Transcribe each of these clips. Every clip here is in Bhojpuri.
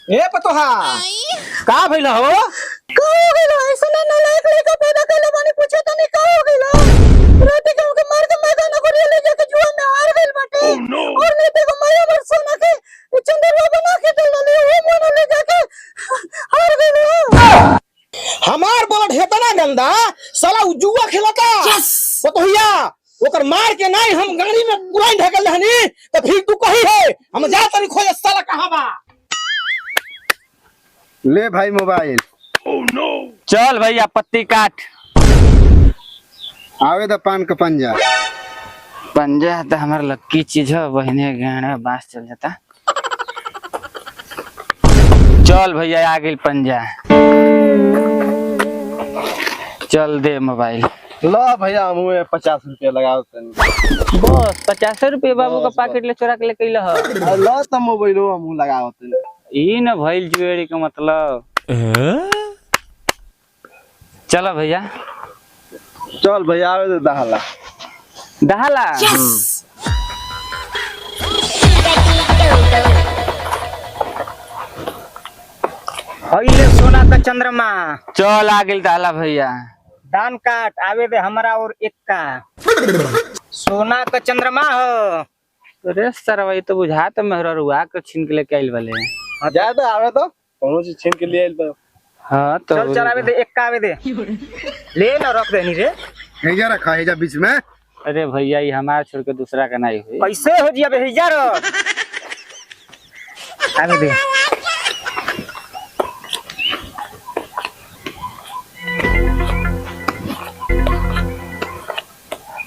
ए पतोहा का भइल हो? का हो गइल ऐसा ना लायक लेके पैदा कइले बानी पूछे त नहीं का हो गइल रात के हमके मार के मैदान को ले जाके जुआ में हार गइल बाटे और लेते को माया बर सोना के चंदरवा बना के दलले वो मन ले जाके हार गइल। हमार बड़ हेतना गंदा साला जुआ खेलता पतोहिया ओकर मार के नहीं हम गाड़ी में पुराई ढकल रहनी तो फिर तू कही है हम जा तनी खोज साला कहां बा। ले भाई मोबाइल। Oh no! चल भैया पत्ती काट। आवे द पान का पंजा। पंजा तो हमारा लक्की चीज है बहने गहना बांस चल जाता। चल भैया आ गई पंजा। चल दे मोबाइल। लो भैया मुँह 50 रुपया लगाओ तनी। बस 50 रुपये बाबू का पैकेट ले चोरा के ले कैला है। लो त मोबाइल मुँह लगाओ तनी। ई न भइल जुएरी का मतलब। चलो भैया। चल भैया आवे दे दहला। दहला। हइले सोना का चंद्रमा चल आ गेल दहला भैया। दान काट आवे दे हमरा और एक का सोना का चंद्रमा हो। रे सरवा ये तो बुझा तो मेहररुआ के छीन के लेके आइल वाले। ज्यादा आवे तो कोनो चीज छीन के लिए आइल तो। हां तो चल चल आवे दे एक का आवे दे ले ना रख देनी रे। हेजा रखा हेजा बीच में। अरे भैया ये हमारा छोड़ के दूसरा का नहीं हुई। कैसे हो जी अबे हेजा रो आवे दे।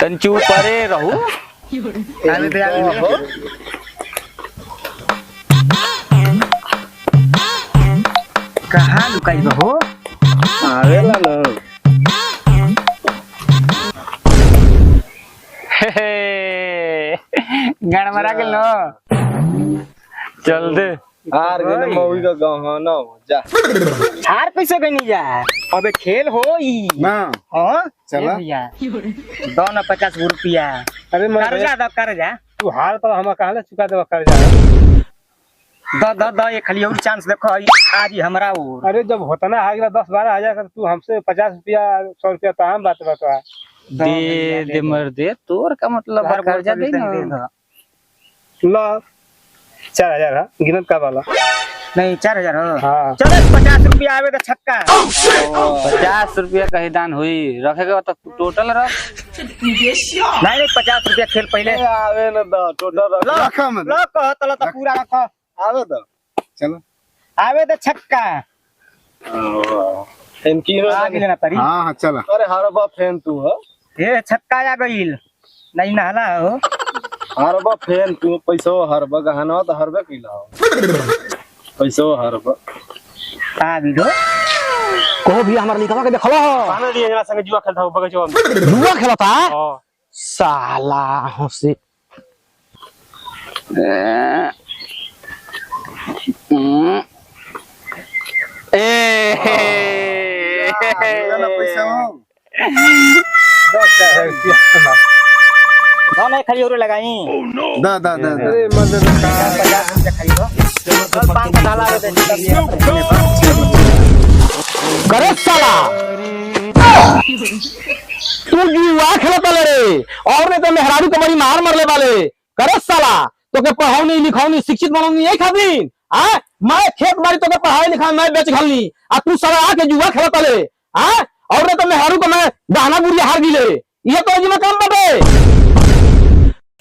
तंचू परे रहू। आवे दे आवे दे। कहाँ लुकाई बहो आवेला न। गणमरा गेल न। चल दे। हार गए मौगी का गहना हो जा। हार कैसे गनी जा अबे खेल हो ई ना हां चला भैया दो ना 50 रुपया। अरे मैं कर्जा दो कर्जा तू हार तो हम कहले चुका देबा कर्जा। दो ये खाली और चांस देखो आज ही हमरा और। अरे जब होता ना आगला 10-12 हजार कर तू हमसे 50 रुपया 100 रुपया तो हम बात बता दे दे मर दे तोर का मतलब कर्जा दे ना। लो 4000 गिनत का वाला नहीं 4000 हां चलो 50 रुपया आवे तो छक्का। 50 रुपया कहीं दान हुई रखेगा तो टोटल रख। नहीं 50 रुपया खेल पहले आवे न द टोटल रखा मत लो कह तलो तो पूरा रख आवे द चलो आवे तो छक्का इनकी आगे लेना पड़ी। हां चला। अरे हरबा फैन तू हो। ये छक्का आ गइल नहीं नहला हो। हरबा फैन तू पैसो हरबा गहना तो हरबे किला हो पैसो हरबा आ बिडो को भी हमार निकवा के देखलो हो खाना दिए जना संग जुआ खेलता हो बगचवा में। जुआ खेलता हां साला हंसी। ए ना पैसा हो 10,000 रुपया ना नहीं खाली और लगाई दा अरे मत 50 रुपया खाली हो चल 5 डाला दे करे साला तू जुआ खेलता रे और नहीं तो मेहरारू के बड़ी मार मरले वाले। करे साला तो के पढ़ाऊनी लिखाऊनी शिक्षित बनौनी यही खातिर हां मैं खेत बाड़ी तो के पढ़ाई लिखाई मैं बेच घलनी आ तू साला आके जुआ खेलता ले हां और नहीं तो मेहरारू को मैं गहना गुड़िया हार गिले ये तो जी में काम बाटे।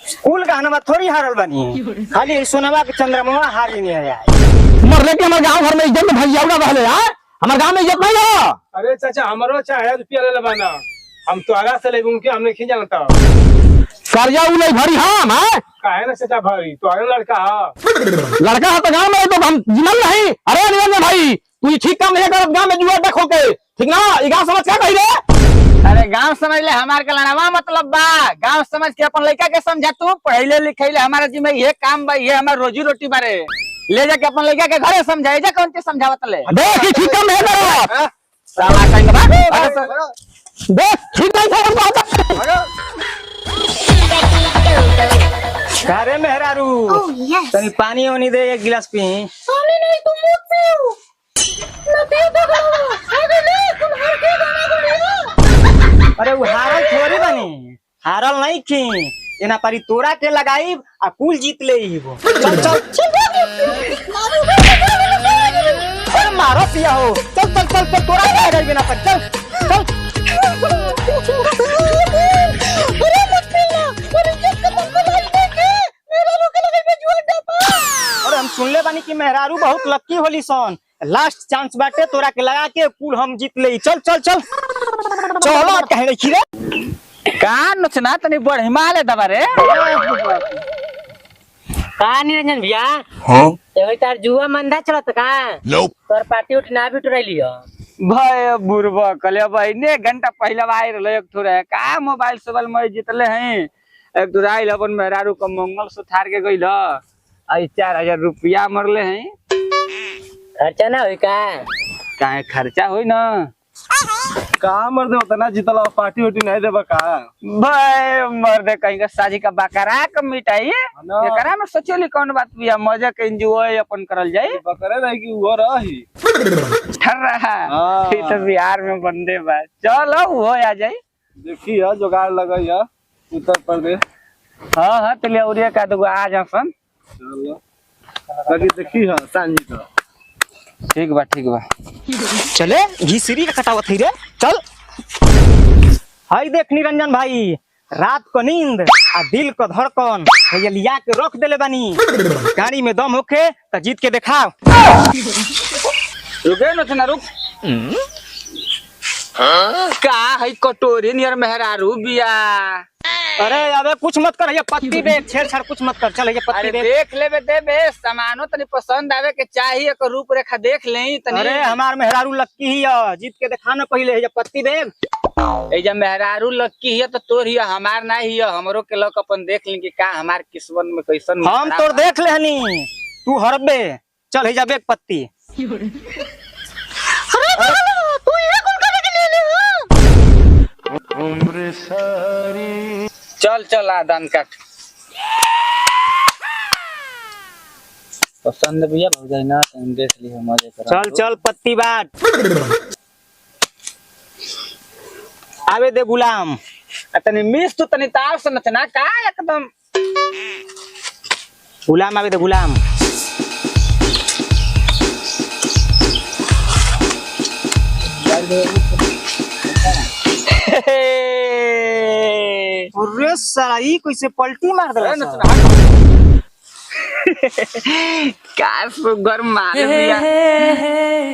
स्कूल का हनवा थोड़ी हारल बनी खाली सोनवा के चंद्रमा हार नहीं है यार। मरले के हमारे गांव घर में इज्जत में भैया रहले हां हमारे गांव में इज्जत नहीं है। अरे चाचा हमरो 4000 रुपया ले लेबाना हम तो आगा से लेगुम के हमने खी जानता कर्जा उ नहीं भरी हम हैं काहे ना चाचा भाई तो अरे लड़का लड़का है तो गांव में तो हम जिमल नहीं। अरे निरंजन भाई तू ये ठीक काम नहीं कर गांव में जुआ देखो के ठीक ना ई गांव समझ क्या कही रे। अरे गांव समझ ले हमार के लड़ावा मतलब बा गांव समझ के अपन लड़का के समझा तू पढ़ले लिखले हमारा जी में ये काम बा ये हमार रोजी रोटी बारे ले जाके अपन लड़का के घरे समझाए जा कौन के समझावत ले देख ये ठीक काम नहीं कर साला कहीं भाग देख ठीक नहीं कर अरे मेहरारू ओह यस तनी पानी वानी दे, एक गिलास पी। पानी नहीं तुम मत पियो ना पियो तो गलो आगे ले तुम हर के गाना गुड़िया अरे वो हारल थोड़ी बनी, हारल नहीं की एना परी तोरा के लगाई आ कुल जीत ले वो। चल चल अरे मारो पिया हो, चल चल चल चल तोरा के लगाई बिना पर चल चल। अरे मत पियो अरे जिसका मन को लाई देखे मेरा रोके लगे पे जुआ डपा। अरे हम सुनले बानी कि मेहरारू बहुत लक्की होली सन, लास्ट चांस बाटे तोरा के लगा के कुल हम जीत ले। चल चल चल चलो कहे रखी रे कान नचना तनी बड़ हिमालय दबा रे। का निरंजन भैया एगो तार जुआ मंदा चलत का तोर पार्टी उठना भी उठ लियो भाई बुरबा कले भाई ने घंटा पहले आई रहले एक थोड़ा का मोबाइल सोबाइल में जीतले हैं। एक तो आइल अपन मेहरारू का मंगल सुथार के गइल आई 4000 रुपया मरले हैं। खर्चा ना होई का काहे खर्चा होई ना कहाँ मर्दे होता ना जीतला पार्टी वार्टी नहीं देबा का भाई मर्दे कहीं का साजी का बकरा का मिठाई एकरा में सोचली कौन बात बिया, मजा के एंजॉय अपन करल जाई। बकरे नहीं कि वो रही ठर रहा हाँ। ये तो बिहार में बंदे बा, चलो वो आ जाई। देखी है जुगाड़ लगैया उत्तर प्रदेश। हाँ हाँ तो ले उरिया का दो आ जासन। चलो बाकी देखी है सांझी का ठीक बा ठीक बा। चले घिसरी का कटावत है रे चल। हाय देख निरंजन भाई रात को नींद आ दिल को धड़कन ये लिया के रख देले बानी, गाड़ी में दम होके तो जीत के दिखाओ। रुके न रुक का है कटोरी नियर मेहरारू बिया। अरे अबे कुछ मत कर, ये पत्ती बेच छेड़छाड़ कुछ मत कर। चल ये पत्ती बेच देख लेबे देबे सामानो तनी पसंद आवे के चाहिए एक रूपरेखा देख लेई तनी। अरे हमार मेहरारू लक्की ही है, जीत के दिखा ना पहले ये पत्ती बेच। ए जब मेहरारू लक्की है तो तोर ही हमार ना ही है, हमरो के लक अपन देख लें कि का हमार किस्मत में कैसन। हम तोर देख लेहनी तू हरबे। चल हे जा बेच पत्ती। अरे तू ये कौन करे के ले चल चल आदान काट पसंद भैया भौजाई ना देख लियो मजे कर। चल चल पत्ती बाट आवे दे गुलाम तनी मिस तू तनी ताव से नचना का एकदम गुलाम आवे दे गुलाम। अरे साला ई कैसे पलटी मार दे का सुगर मार दिया।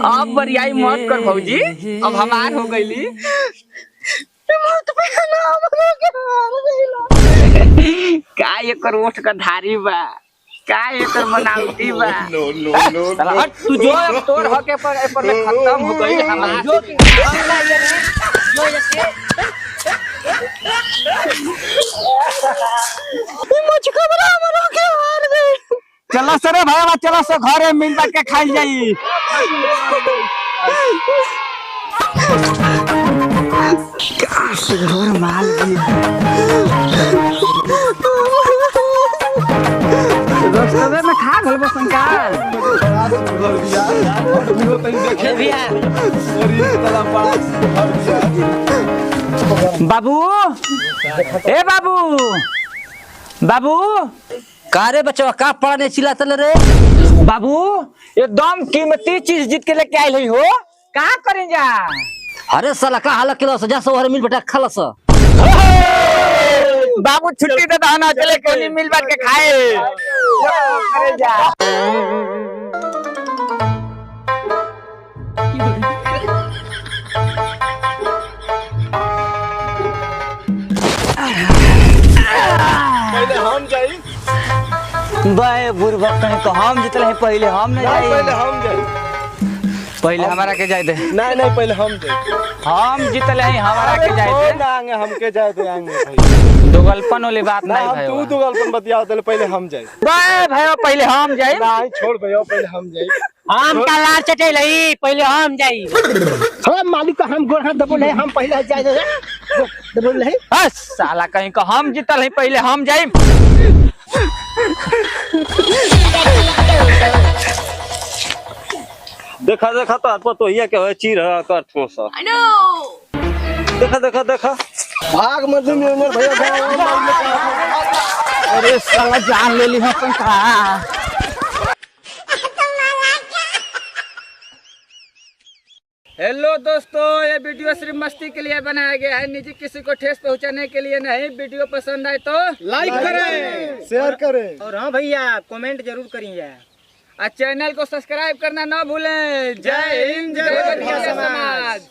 अब बरियाई मत कर भौजी, अब हमार हो गईली। मत पे ना हमरो के हार गइला का एकर ओठ का धारी बा, का एकर बनावटी बा। साला हट तू जो अब तोर हके पर में खत्म हो गई हमार जो जो ये मुझ खबरा हमरो के हार गई। चला सरे भाई चला से घरे मिल बात के खाई जाई। सुगर माल भी रस्तवे में खा गल बसंकार भैया बाबू ए बाबू बाबू का रे बच्चा का पढ़ने चिल्लात रे बाबू एकदम कीमती चीज जीत के लेके आइल हो, का करें जा। अरे साला का हाल किलो सजा सवार मिल बेटा खलस बाबू छुट्टी दे दाना चले कोनी मिल बात के खाए करे जा। पहले हम जाई बाय बुरबा कहीं को हम जितले हैं पहले हम नहीं जाई। पहले हम जाई पहले हमारा के जाए दे। नहीं नहीं पहले हम जाई हम जितले हैं हमारा के जाए दे ना आगे हमके जाए दे आगे भाई दोगलपन वाली बात ना नहीं हम भाई। तू दुगलपन बतिया दे पहले हम जाई। बाय भाई पहले हम जाए। नहीं छोड़ भैया पहले हम जाई। हम का लार चटे लई पहले हम जाई। हम मालिक का हम गोर हाथ दबोले हम पहले जाए दबोले बस साला कहीं को हम जितल हैं पहले हम जाए। देखा देखा तो आपको तो ये क्या है चीर है कर ठोसा देखा देखा देखा भाग मत मेरे भैया अरे साला जान ले ली अपन का। हेलो दोस्तों, ये वीडियो सिर्फ मस्ती के लिए बनाया गया है, निजी किसी को ठेस पहुंचाने के लिए नहीं। वीडियो पसंद आए तो लाइक करें शेयर करें और हाँ भैया कमेंट जरूर करिए और चैनल को सब्सक्राइब करना ना भूलें। जय हिंद, जय समाज।